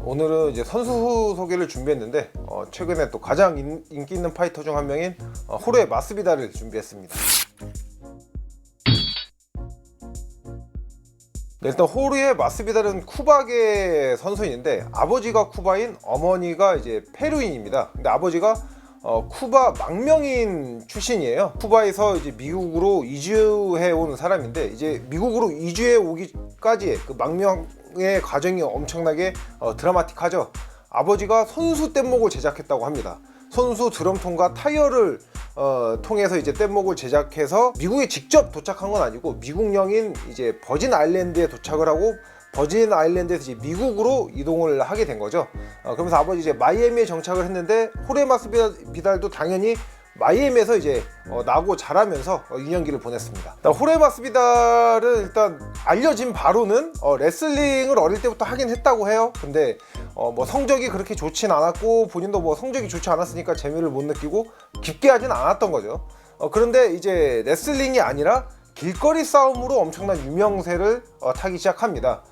오늘은 이제 선수 소개를 준비했는데 최근에 또 가장 인기 있는 파이터 중 한 명인 호르헤 마스비달을 준비했습니다. 네, 일단 호르헤 마스비달은 쿠바계 선수인데 아버지가 쿠바인, 어머니가 이제 페루인입니다. 근데 아버지가 쿠바 망명인 출신이에요. 쿠바에서 이제 미국으로 이주해 온 사람인데, 이제 미국으로 이주해 오기까지의 그 망명의 과정이 엄청나게 드라마틱하죠. 아버지가 손수 뗏목을 제작했다고 합니다. 손수 드럼통과 타이어를 통해서 이제 뗏목을 제작해서 미국에 직접 도착한 건 아니고 미국령인 이제 버진 아일랜드에 도착을 하고 버진 아일랜드에서 이제 미국으로 이동을 하게 된 거죠. 그러면서 아버지 이제 마이애미에 정착을 했는데 호르헤 마스비달도 당연히 마이애미에서 이제 나고 자라면서 유년기를 보냈습니다. 호르헤 마스비달은 일단 알려진 바로는 레슬링을 어릴 때부터 하긴 했다고 해요. 근데 뭐 성적이 그렇게 좋진 않았고 본인도 뭐 성적이 좋지 않았으니까 재미를 못 느끼고 깊게 하진 않았던 거죠. 그런데 이제 레슬링이 아니라 길거리 싸움으로 엄청난 유명세를 타기 시작합니다.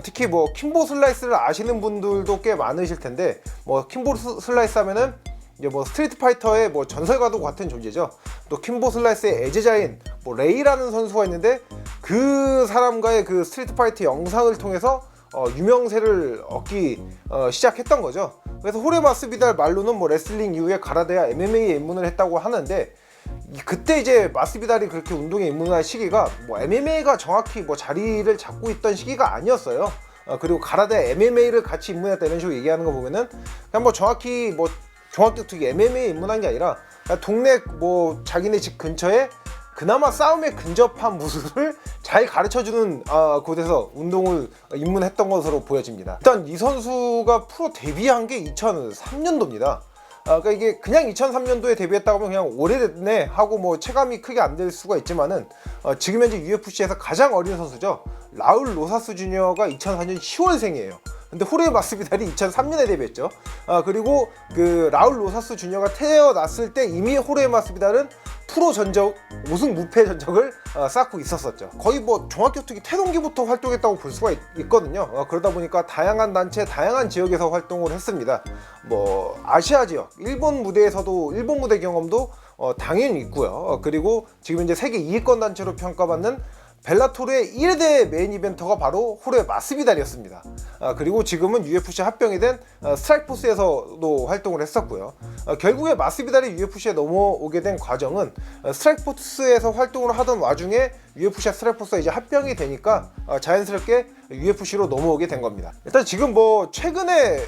특히 뭐 킴보 슬라이스를 아시는 분들도 꽤 많으실 텐데, 뭐 킴보 슬라이스 하면은 이제 뭐 스트리트 파이터의 뭐 전설과도 같은 존재죠. 또 킴보 슬라이스의 애제자인 뭐 레이라는 선수가 있는데, 그 사람과의 그 스트리트 파이터 영상을 통해서 유명세를 얻기 시작했던 거죠. 그래서 호르헤 마스비달 말로는 뭐 레슬링 이후에 가라데와 MMA에 입문을 했다고 하는데, 그때 이제 마스비달이 그렇게 운동에 입문한 시기가 뭐 MMA가 정확히 뭐 자리를 잡고 있던 시기가 아니었어요. 그리고 가라데 MMA를 같이 입문했다 이런 식으로 얘기하는 거 보면은 그냥 뭐 정확히 뭐 종합격투기 MMA에 입문한 게 아니라 동네 뭐 자기네 집 근처에 그나마 싸움에 근접한 무술을 잘 가르쳐주는 곳에서 운동을 입문했던 것으로 보여집니다. 일단 이 선수가 프로 데뷔한 게 2003년도입니다. 그러니까 이게 그냥 2003년도에 데뷔했다고 하면 그냥 오래됐네 하고 뭐 체감이 크게 안 될 수가 있지만은 지금 현재 UFC에서 가장 어린 선수죠. 라울 로사스 주니어가 2004년 10월생이에요. 근데 호르헤 마스비달이 2003년에 데뷔했죠. 그리고 그 라울 로사스 주니어가 태어났을 때 이미 호르헤 마스비달은 프로 전적 우승 무패 전적을 쌓고 있었었죠. 거의 뭐 종합격투기 태동기부터 활동했다고 볼 수가 있거든요. 그러다 보니까 다양한 단체, 다양한 지역에서 활동을 했습니다. 뭐 아시아 지역, 일본 무대에서도 일본 무대 경험도 당연히 있고요. 그리고 지금 이제 세계 2위권 단체로 평가받는 벨라토르의 1대 메인 이벤터가 바로 호르헤 마스비달이었습니다. 그리고 지금은 UFC 합병이 된 스트라이크포스에서도 활동을 했었고요. 결국에 마스비달이 UFC에 넘어오게 된 과정은 스트라이크포스에서 활동을 하던 와중에 UFC와 스트라이크포스가 이제 합병이 되니까 자연스럽게 UFC로 넘어오게 된 겁니다. 일단 지금 뭐 최근에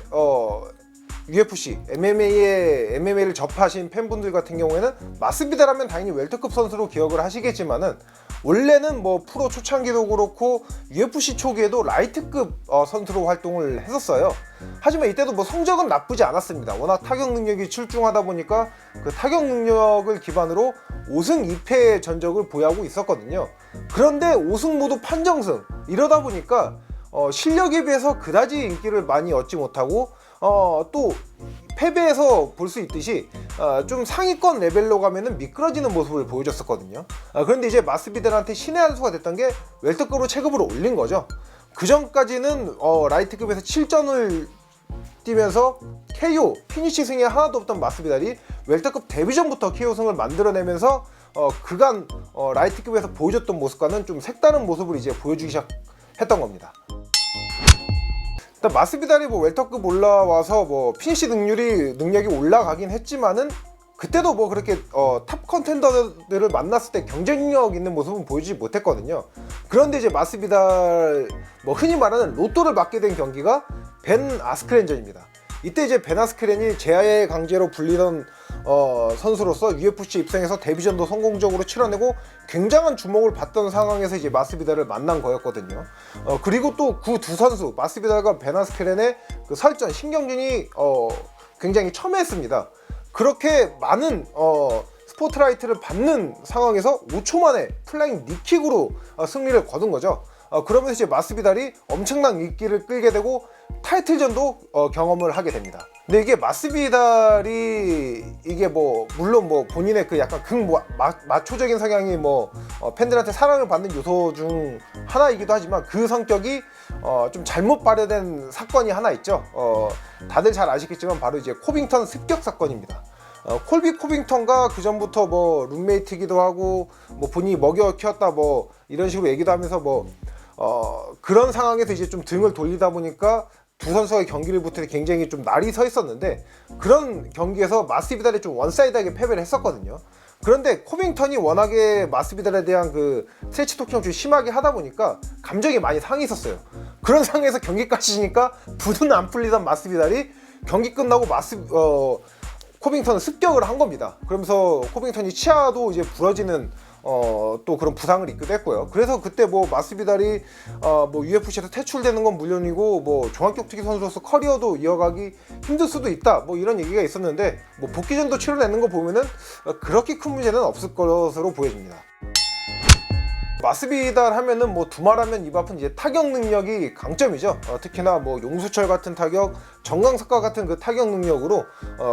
UFC, MMA를 접하신 팬분들 같은 경우에는 마스비달 하면 당연히 웰터급 선수로 기억을 하시겠지만은, 원래는 뭐 프로 초창기도 그렇고 UFC 초기에도 라이트급 선수로 활동을 했었어요. 하지만 이때도 뭐 성적은 나쁘지 않았습니다. 워낙 타격 능력이 출중하다 보니까 그 타격 능력을 기반으로 5승 2패의 전적을 보유하고 있었거든요. 그런데 5승 모두 판정승, 이러다 보니까 실력에 비해서 그다지 인기를 많이 얻지 못하고 또 패배에서 볼 수 있듯이 좀 상위권 레벨로 가면은 미끄러지는 모습을 보여줬었거든요. 그런데 이제 마스비달한테 신의 한 수가 됐던 게 웰터급으로 체급을 올린 거죠. 그 전까지는 라이트급에서 7전을 뛰면서 KO, 피니시 승이 하나도 없던 마스비달이 웰터급 데뷔전부터 KO 승을 만들어내면서 그간 라이트급에서 보여줬던 모습과는 좀 색다른 모습을 이제 보여주기 시작했던 겁니다. 일단 마스비달이 뭐 웰터급 올라와서 뭐 피니시 능력이 올라가긴 했지만은, 그때도 뭐 그렇게 탑 컨텐더들을 만났을 때 경쟁력 있는 모습은 보여주지 못했거든요. 그런데 이제 마스비달, 뭐 흔히 말하는 로또를 맞게 된 경기가 벤 아스크렌전입니다. 이때 이제 벤 아스크렌이 제아의 강제로 불리던 선수로서 UFC 입성해서 데뷔전도 성공적으로 치러내고 굉장한 주목을 받던 상황에서 이제 마스비달을 만난 거였거든요. 그리고 또 그 두 선수, 마스비달과 벤 아스크렌의 그 설전, 신경전이 굉장히 첨예했습니다. 그렇게 많은 스포트라이트를 받는 상황에서 5초 만에 플라잉 니킥으로 승리를 거둔 거죠. 그러면서 이제 마스비달이 엄청난 인기를 끌게 되고 타이틀전도 경험을 하게 됩니다. 근데 이게 마스비달이 이게 뭐 물론 뭐 본인의 그 약간 마초적인 성향이 뭐 팬들한테 사랑을 받는 요소 중 하나이기도 하지만 그 성격이 좀 잘못 발효된 사건이 하나 있죠. 다들 잘 아시겠지만 바로 이제 코빙턴 습격 사건입니다. 콜비 코빙턴과 그 전부터 뭐 룸메이트기도 하고 뭐 본인이 먹여 키웠다 뭐 이런 식으로 얘기도 하면서 뭐 그런 상황에서 이제 좀 등을 돌리다 보니까 두 선수의 경기를 붙을 때 굉장히 좀 날이 서 있었는데 그런 경기에서 마스비달이 좀 원사이드하게 패배를 했었거든요. 그런데 코빙턴이 워낙에 마스비달에 대한 그 스트레치 토킹을 좀 심하게 하다 보니까 감정이 많이 상해 있었어요. 그런 상황에서 경기까지 지니까 부는 안 풀리던 마스비달이 경기 끝나고 코빙턴은 습격을 한 겁니다. 그러면서 코빙턴이 치아도 이제 부러지는 또 그런 부상을 입기도 했고요. 그래서 그때 뭐 마스비달이 뭐 UFC에서 퇴출되는 건 물론이고 뭐 종합격투기 선수로서 커리어도 이어가기 힘들 수도 있다 뭐 이런 얘기가 있었는데 뭐 복귀전도 치러내는 거 보면은 그렇게 큰 문제는 없을 것으로 보여집니다. 마스비달 하면은 뭐 두말하면 입 아픈 이제 타격 능력이 강점이죠. 특히나 뭐 용수철 같은 타격, 정강석과 같은 그 타격 능력으로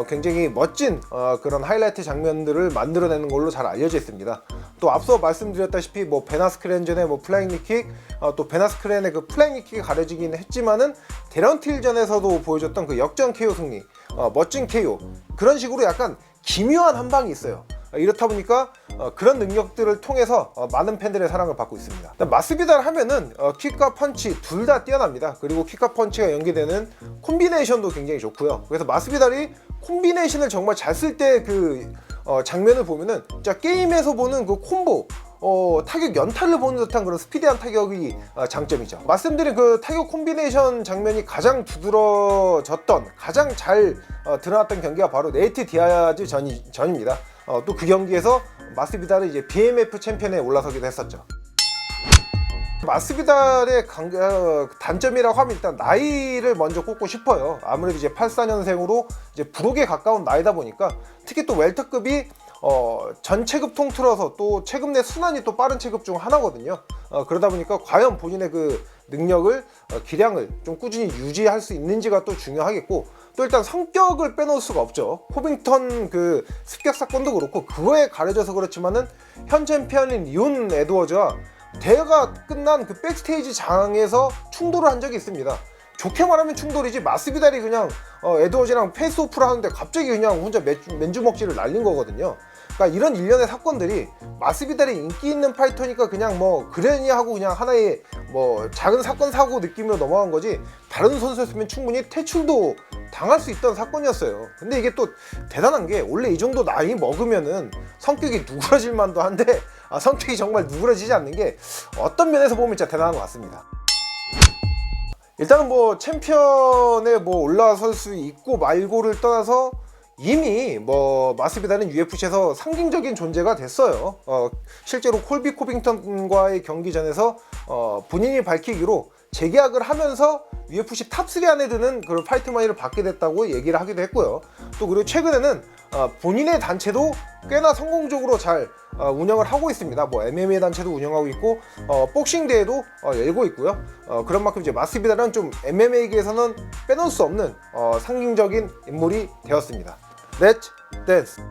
굉장히 멋진 그런 하이라이트 장면들을 만들어내는 걸로 잘 알려져 있습니다. 또 앞서 말씀드렸다시피 뭐 베나스크렌전의 뭐 플라잉 니킥, 또 베나스크렌의 그 플라잉 니킥이 가려지긴 했지만은 데런틸전에서도 보여줬던 그 역전 KO 승리, 멋진 KO 그런 식으로 약간 기묘한 한 방이 있어요. 이렇다 보니까 그런 능력들을 통해서 많은 팬들의 사랑을 받고 있습니다. 마스비달 하면은 킥과 펀치 둘 다 뛰어납니다. 그리고 킥과 펀치가 연계되는 콤비네이션도 굉장히 좋고요. 그래서 마스비달이 콤비네이션을 정말 잘 쓸 때 그 장면을 보면은 진짜 게임에서 보는 그 콤보 타격 연타를 보는 듯한 그런 스피디한 타격이 장점이죠. 말씀드린 그 타격 콤비네이션 장면이 가장 두드러졌던 가장 잘 드러났던 경기가 바로 네이트 디아즈 전입니다. 또 그 경기에서 마스비달이 이제 BMF 챔피언에 올라서기도 했었죠. 마스비달의 단점이라고 하면 일단 나이를 먼저 꼽고 싶어요. 아무래도 이제 84년생으로 이제 부록에 가까운 나이다 보니까 특히 또 웰터급이 전 체급 통틀어서 또 체급 내 순환이 또 빠른 체급 중 하나거든요. 그러다 보니까 과연 본인의 그 능력을 기량을 좀 꾸준히 유지할 수 있는지가 또 중요하겠고 또 일단 성격을 빼놓을 수가 없죠. 코빙턴 그 습격 사건도 그렇고 그거에 가려져서 그렇지만은 현 챔피언인 리온 에드워즈와 대회가 끝난 그 백스테이지 장에서 충돌을 한 적이 있습니다. 좋게 말하면 충돌이지 마스비달이 그냥 에드워즈랑 페이스오프를 하는데 갑자기 그냥 혼자 맨주먹질을 날린 거거든요. 그러니까 이런 일련의 사건들이 마스비달이 인기 있는 파이터니까 그냥 뭐 그러니 하고 그냥 하나의 뭐 작은 사건 사고 느낌으로 넘어간 거지 다른 선수였으면 충분히 퇴출도 당할 수 있던 사건이었어요. 근데 이게 또 대단한 게 원래 이 정도 나이 먹으면은 성격이 누그러질 만도 한데 성격이 정말 누그러지지 않는 게 어떤 면에서 보면 진짜 대단한 것 같습니다. 일단은 뭐 챔피언에 뭐 올라설 수 있고 말고를 떠나서 이미 뭐 마스비달은 UFC에서 상징적인 존재가 됐어요. 실제로 콜비 코빙턴과의 경기전에서 본인이 밝히기로 재계약을 하면서 UFC 탑3 안에 드는 그런 파이트 마니를 받게 됐다고 얘기를 하기도 했고요. 또 그리고 최근에는 본인의 단체도 꽤나 성공적으로 잘 운영을 하고 있습니다. 뭐 MMA 단체도 운영하고 있고 복싱 대회도 열고 있고요. 그런 만큼 이제 마스비달은 좀 MMA계에서는 빼놓을 수 없는 상징적인 인물이 되었습니다. Let's dance.